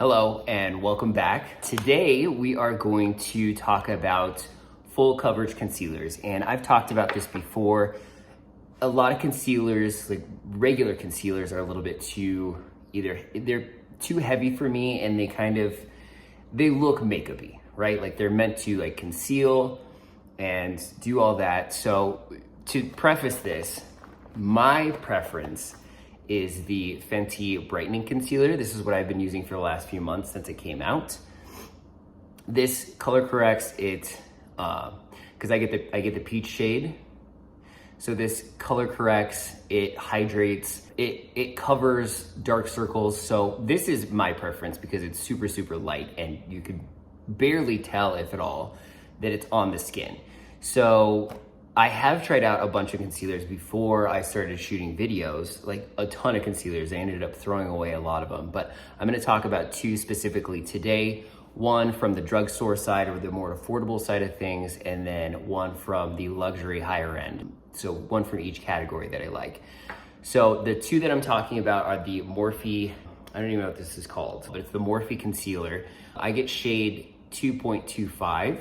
Hello and welcome back. Today we are going to talk about full coverage concealers, and I've talked about this before. A lot of concealers, like regular concealers, are a little bit too, they're too heavy for me, and they look makeup-y, right? Like they're meant to like conceal and do all that. So to preface this, my preference is the Fenty Brightening Concealer. This is what I've been using for the last few months since it came out. This color corrects it, because I get the peach shade. So this color corrects, it hydrates, it covers dark circles. So this is my preference because it's super, super light and you could barely tell, if at all, that it's on the skin. So I have tried out a bunch of concealers before I started shooting videos, like a ton of concealers. I ended up throwing away a lot of them, but I'm gonna talk about two specifically today. One from the drugstore side, or the more affordable side of things, and then one from the luxury higher end. So one from each category that I like. So the two that I'm talking about are the Morphe, I don't even know what this is called, but it's the Morphe concealer. I get shade 2.25,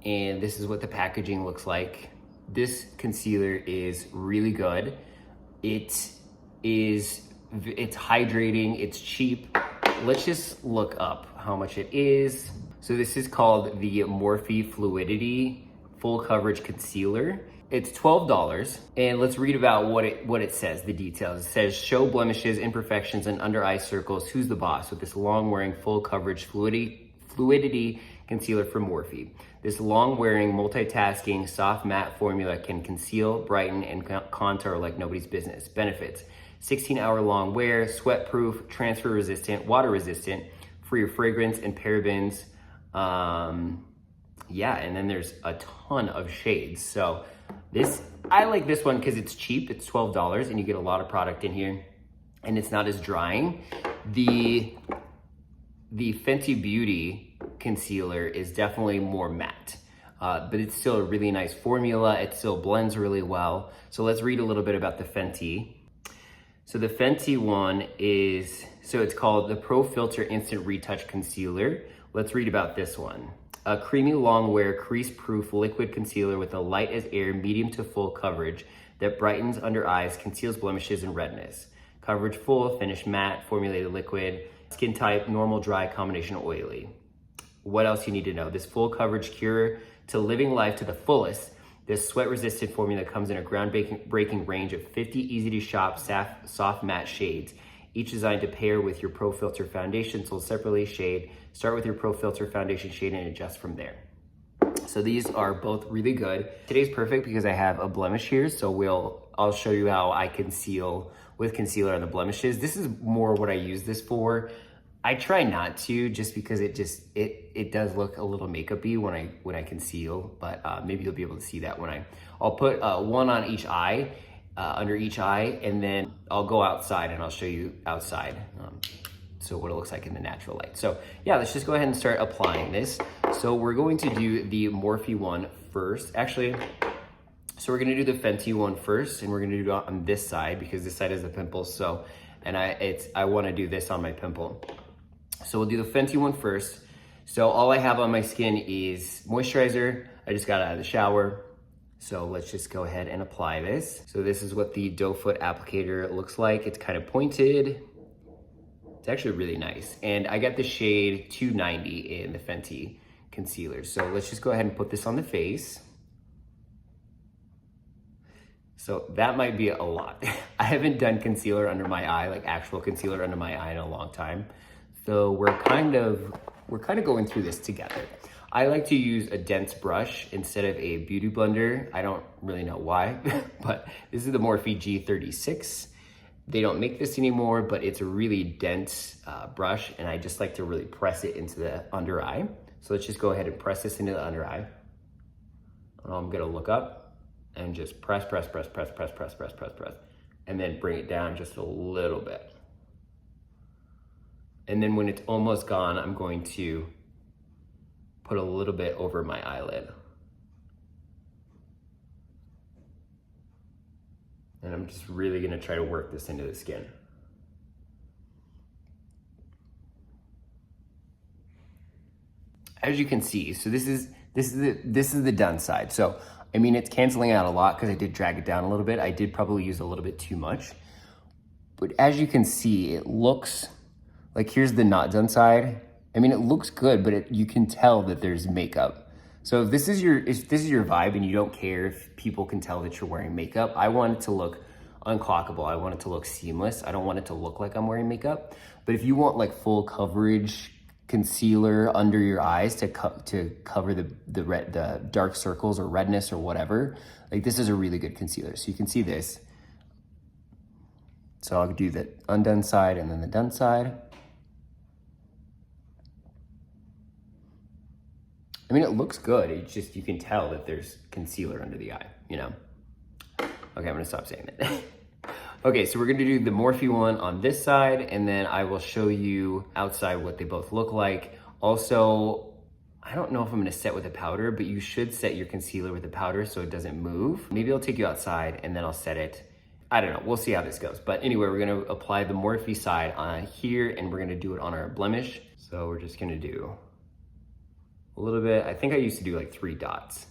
and this is what the packaging looks like. This concealer is really good. It's hydrating, it's cheap. Let's just look up how much it is. So this is called the Morphe Fluidity Full Coverage Concealer. It's $12, and let's read about what it says, the details. It says, show blemishes, imperfections, and under eye circles. Who's the boss with this long-wearing full coverage fluidity concealer from Morphe? This long-wearing, multitasking, soft matte formula can conceal, brighten, and contour like nobody's business. Benefits: 16-hour-long wear, sweat-proof, transfer-resistant, water-resistant, free of fragrance and parabens. Yeah, and then there's a ton of shades. So I like this one because it's cheap. It's $12, and you get a lot of product in here, and it's not as drying. The Fenty Beauty concealer is definitely more matte, but it's still a really nice formula. It still blends really well. So let's read a little bit about the Fenty. So the Fenty one it's called the Pro Filter Instant Retouch Concealer. Let's read about this one. A creamy long wear crease-proof liquid concealer with a light as air, medium to full coverage that brightens under eyes, conceals blemishes and redness. Coverage full, finish matte, formulated liquid, skin type, normal, dry, combination oily. What else you need to know? This full coverage cure to living life to the fullest. This sweat-resistant formula comes in a groundbreaking range of 50 easy-to-shop, soft matte shades, each designed to pair with your Pro Filter foundation, sold separately. Shade. Start with your Pro Filter foundation shade and adjust from there. So these are both really good. Today's perfect because I have a blemish here, so I'll show you how I conceal with concealer on the blemishes. This is more what I use this for. I try not to, just because it does look a little makeup-y when I conceal, but maybe you'll be able to see that when I'll put one on each eye, under each eye, and then I'll go outside and I'll show you outside. So what it looks like in the natural light. So yeah, let's just go ahead and start applying this. So we're going to do the Morphe one first. Actually, so we're gonna do the Fenty one first, and we're gonna do it on this side because this side has the pimples. So, and I wanna do this on my pimple. So we'll do the Fenty one first. So all I have on my skin is moisturizer. I just got out of the shower. So let's just go ahead and apply this. So this is what the doe foot applicator looks like. It's kind of pointed. It's actually really nice. And I got the shade 290 in the Fenty concealer. So let's just go ahead and put this on the face. So that might be a lot. I haven't done concealer under my eye, like actual concealer under my eye, in a long time. So we're kind of going through this together. I like to use a dense brush instead of a beauty blender. I don't really know why, but this is the Morphe G36. They don't make this anymore, but it's a really dense brush, and I just like to really press it into the under eye. So let's just go ahead and press this into the under eye. I'm gonna look up and just press, and then bring it down just a little bit. And then when it's almost gone, I'm going to put a little bit over my eyelid. And I'm just really gonna try to work this into the skin. as you can see, so this is the done side. So, I mean, it's canceling out a lot because I did drag it down a little bit. I did probably use a little bit too much. But as you can see, it looks like, here's the not done side. I mean, it looks good, but you can tell that there's makeup. So if this is your vibe and you don't care if people can tell that you're wearing makeup, I want it to look unclockable. I want it to look seamless. I don't want it to look like I'm wearing makeup. But if you want like full coverage concealer under your eyes to cover the dark circles or redness or whatever, like this is a really good concealer. So you can see this. So I'll do the undone side and then the done side. I mean, it looks good. It's just, you can tell that there's concealer under the eye, you know? Okay, I'm gonna stop saying that. Okay, so we're gonna do the Morphe one on this side, and then I will show you outside what they both look like. Also, I don't know if I'm gonna set with a powder, but you should set your concealer with a powder so it doesn't move. Maybe I'll take you outside and then I'll set it. I don't know, we'll see how this goes. But anyway, we're gonna apply the Morphe side on here, and we're gonna do it on our blemish. So we're just gonna do a little bit. I think I used to do like 3 dots.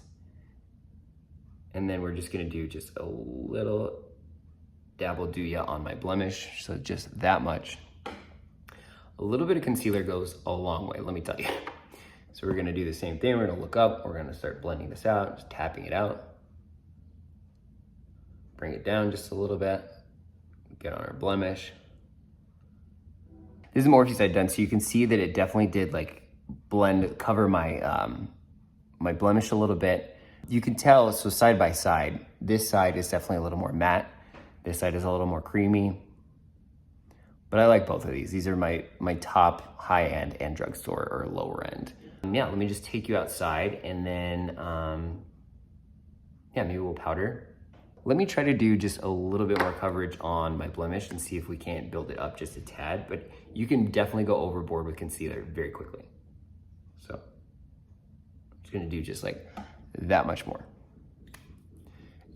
And then we're just gonna do just a little dabble do ya on my blemish. So just that much. A little bit of concealer goes a long way, let me tell you. So we're gonna do the same thing. We're gonna look up, we're gonna start blending this out, just tapping it out. Bring it down just a little bit. Get on our blemish. This is Morphe side done, so you can see that it definitely did like cover my my blemish a little bit. You can tell, so side by side, this side is definitely a little more matte. This side is a little more creamy. But I like both of these. These are my top high end and drugstore or lower end. Yeah, let me just take you outside and then, yeah, maybe we'll powder. Let me try to do just a little bit more coverage on my blemish and see if we can't build it up just a tad, but you can definitely go overboard with concealer very quickly. So I'm just gonna do just like that much more.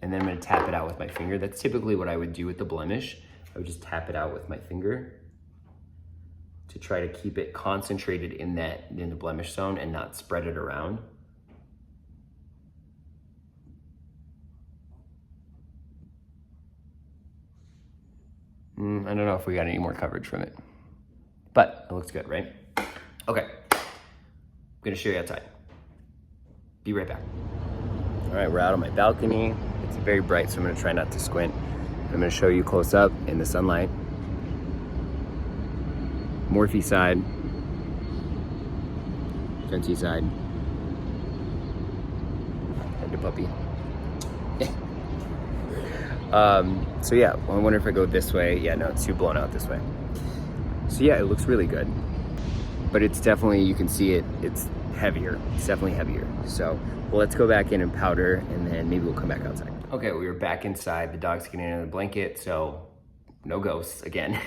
And then I'm gonna tap it out with my finger. That's typically what I would do with the blemish. I would just tap it out with my finger to try to keep it concentrated in the blemish zone and not spread it around. I don't know if we got any more coverage from it, but it looks good, right? Okay, I'm gonna show you outside. Be right back. All right, we're out on my balcony. It's very bright, so I'm gonna try not to squint. I'm gonna show you close up in the sunlight. Morphe side, Fenty side, and the puppy. So yeah, well, I wonder if I go this way. Yeah, no, it's too blown out this way. So yeah, it looks really good, but it's definitely, you can see it, it's heavier. It's definitely heavier. So well, let's go back in and powder, and then maybe we'll come back outside. Okay, we were back inside. The dog's getting under the blanket, so no ghosts again.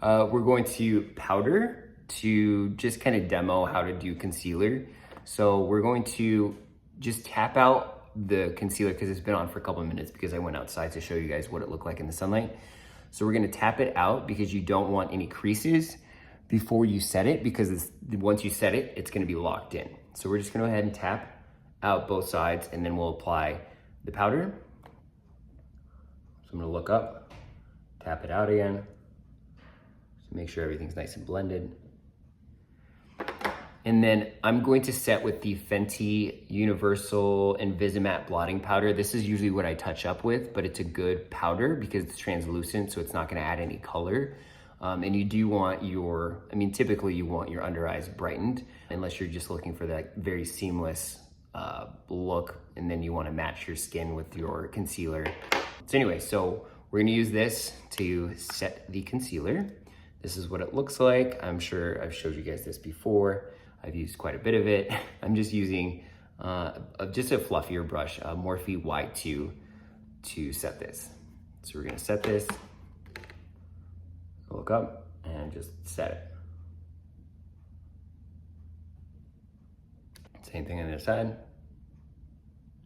We're going to powder to just kind of demo how to do concealer. So we're going to just tap out the concealer because it's been on for a couple of minutes because I went outside to show you guys what it looked like in the sunlight. So we're gonna tap it out because you don't want any creases before you set it, because once you set it, it's gonna be locked in. So we're just gonna go ahead and tap out both sides, and then we'll apply the powder. So I'm gonna look up, tap it out again. So make sure everything's nice and blended. And then I'm going to set with the Fenty Universal Invisimatte Blotting Powder. This is usually what I touch up with, but it's a good powder because it's translucent, so it's not gonna add any color. And you do want typically you want your under eyes brightened, unless you're just looking for that very seamless look, and then you wanna match your skin with your concealer. So anyway, so we're gonna use this to set the concealer. This is what it looks like. I'm sure I've showed you guys this before. I've used quite a bit of it. I'm just using just a fluffier brush, Morphe Y2, to set this. So we're gonna set this, look up, and just set it. Same thing on the other side.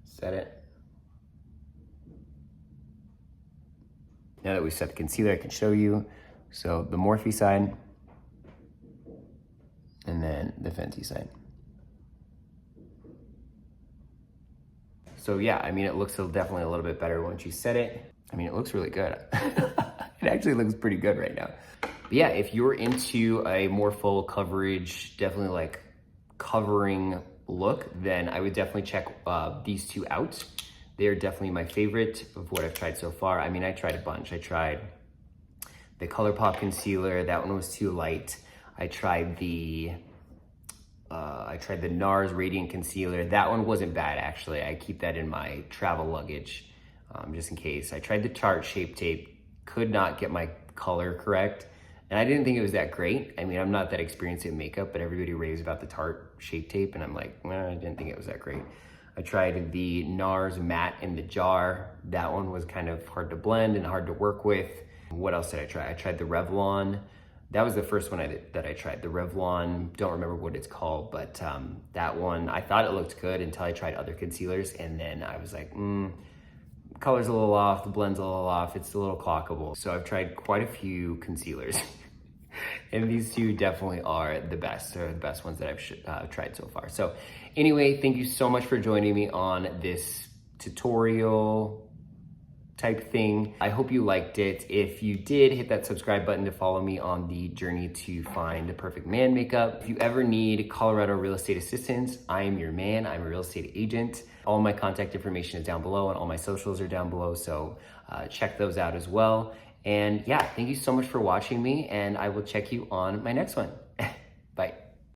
Set it. Now that we've set the concealer, I can show you. So the Morphe side, and then the Fenty side. So yeah, I mean, it looks definitely a little bit better once you set it. I mean, it looks really good. It actually looks pretty good right now. But yeah, if you're into a more full coverage, definitely like covering look, then I would definitely check these two out. They're definitely my favorite of what I've tried so far. I mean, I tried a bunch. I tried the ColourPop concealer. That one was too light. I tried the NARS Radiant Concealer. That one wasn't bad, actually. I keep that in my travel luggage, just in case. I tried the Tarte Shape Tape. Could not get my color correct. And I didn't think it was that great. I mean, I'm not that experienced in makeup, but everybody raves about the Tarte Shape Tape, and I'm like, well, I didn't think it was that great. I tried the NARS Matte in the Jar. That one was kind of hard to blend and hard to work with. What else did I try? I tried the Revlon. That was the first one that I tried. The Revlon, don't remember what it's called, but that one, I thought it looked good until I tried other concealers, and then I was like, color's a little off, the blend's a little off, it's a little clockable. So I've tried quite a few concealers, and these two definitely are the best. They're the best ones that I've tried so far. So anyway, thank you so much for joining me on this tutorial type thing. I hope you liked it. If you did, hit that subscribe button to follow me on the journey to find the perfect man makeup. If you ever need Colorado real estate assistance, I am your man. I'm a real estate agent. All my contact information is down below, and all my socials are down below, so check those out as well. And yeah, thank you so much for watching me, and I will check you on my next one.